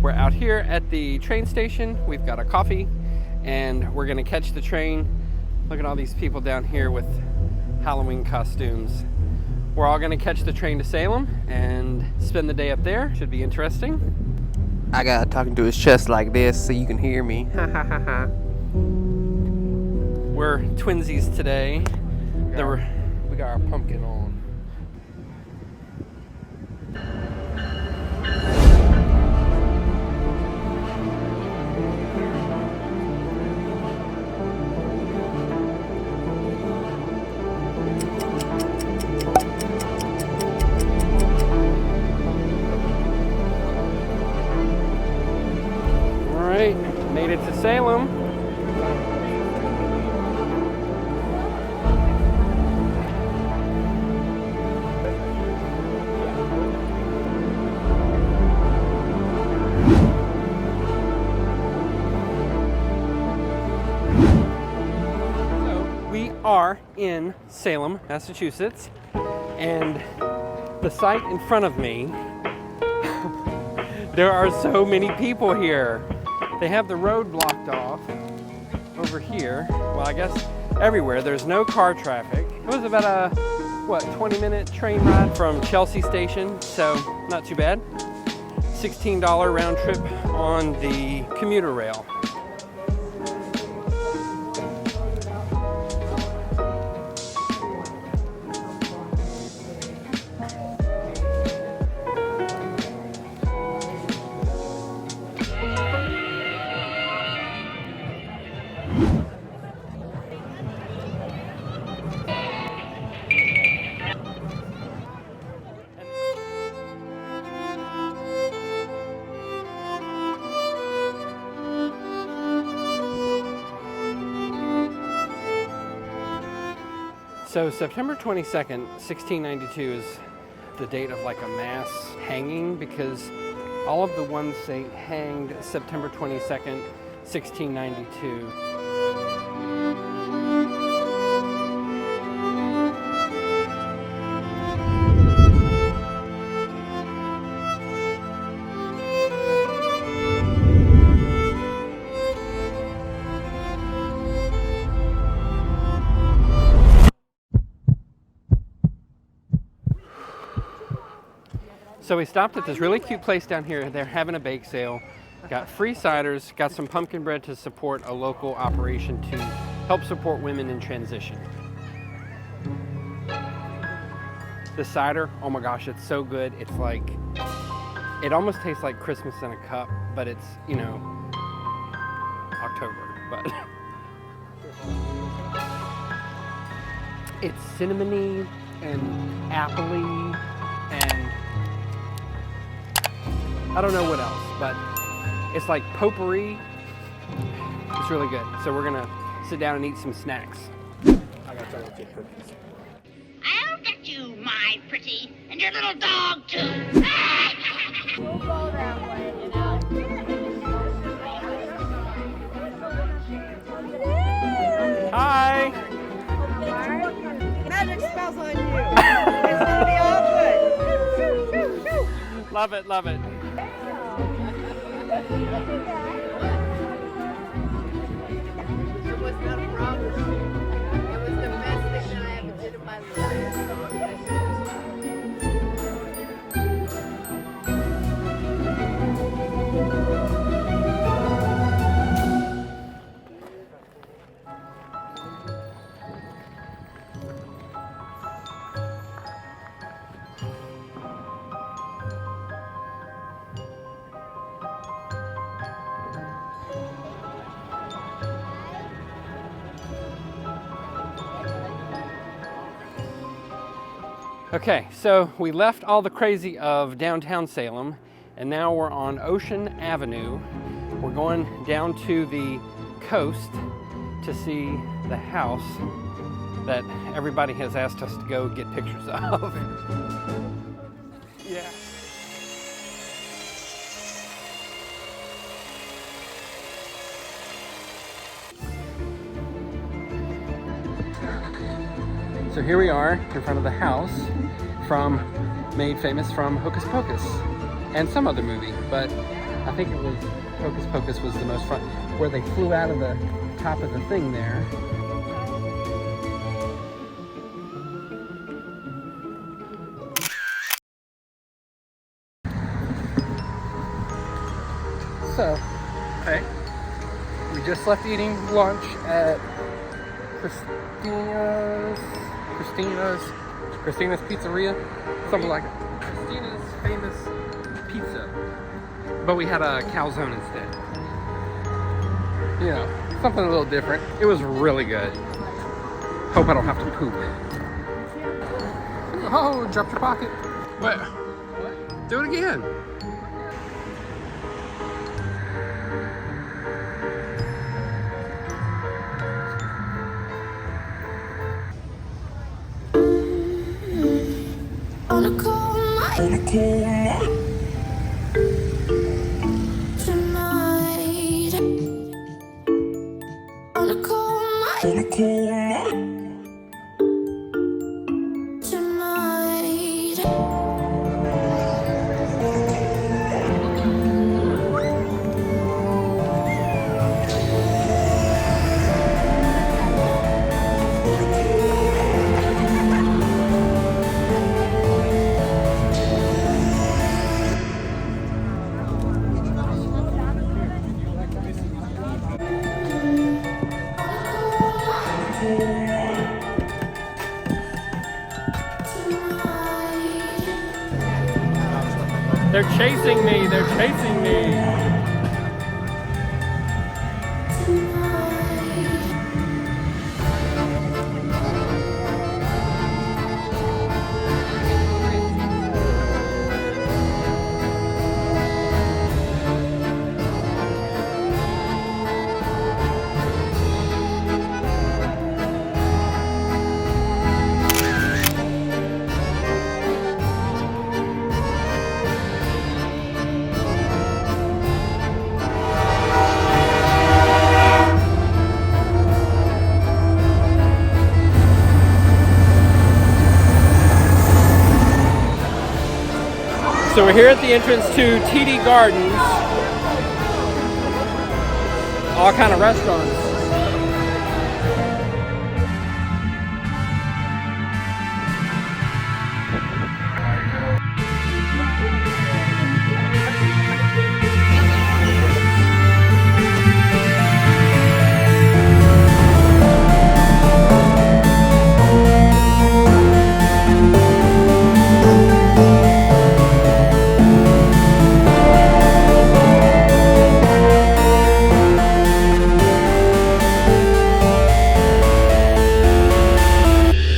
We're out here at the train station. We've got a coffee and we're gonna catch the train. Look at all these people down here with Halloween costumes. We're all gonna catch the train to Salem and spend the day up there. Should be interesting. I got talking to his chest like this so you can hear me. We're twinsies today. We got our pumpkin on. Made it to Salem. So we are in Salem, Massachusetts, and the site in front of me, there are so many people here. They have the road blocked off over here. Well, I guess everywhere. There's no car traffic. It was about a, 20-minute train ride from Chelsea Station, so not too bad. $16 round trip on the commuter rail. So September 22nd, 1692 is the date of like a mass hanging because all of the ones say hanged September 22nd, 1692. So we stopped at this really cute place down here. They're having a bake sale. Got free ciders, got some pumpkin bread to support a local operation to help support women in transition. The cider, oh my gosh, it's so good. It's like, it almost tastes like Christmas in a cup, but it's, you know, October, but. It's cinnamony and appley and I don't know what else, but it's like potpourri. It's really good. So we're gonna sit down and eat some snacks. I got chocolate cookies. I'll get you, my pretty, and your little dog too. We'll go that way, you know. Hi. Magic spells on you. It's gonna be all good. Love it, love it. It was not a problem. It was the best thing that I ever did in my life. Okay, so we left all the crazy of downtown Salem, and now we're on Ocean Avenue. We're going down to the coast to see the house that everybody has asked us to go get pictures of. Yeah. So here we are in front of the house made famous from Hocus Pocus and some other movie, but I think it was Hocus Pocus was the most fun, where they flew out of the top of the thing there. So, okay, we just left eating lunch at Christina's Pizzeria, something like it. Christina's famous pizza, but we had a calzone instead. You know, something a little different. It was really good. Hope I don't have to poop. Oh, dropped your pocket. What? Do it again. On a cold night tonight. On a cold night tonight. They're chasing me, they're chasing me. So we're here at the entrance to TD Gardens. All kind of restaurants.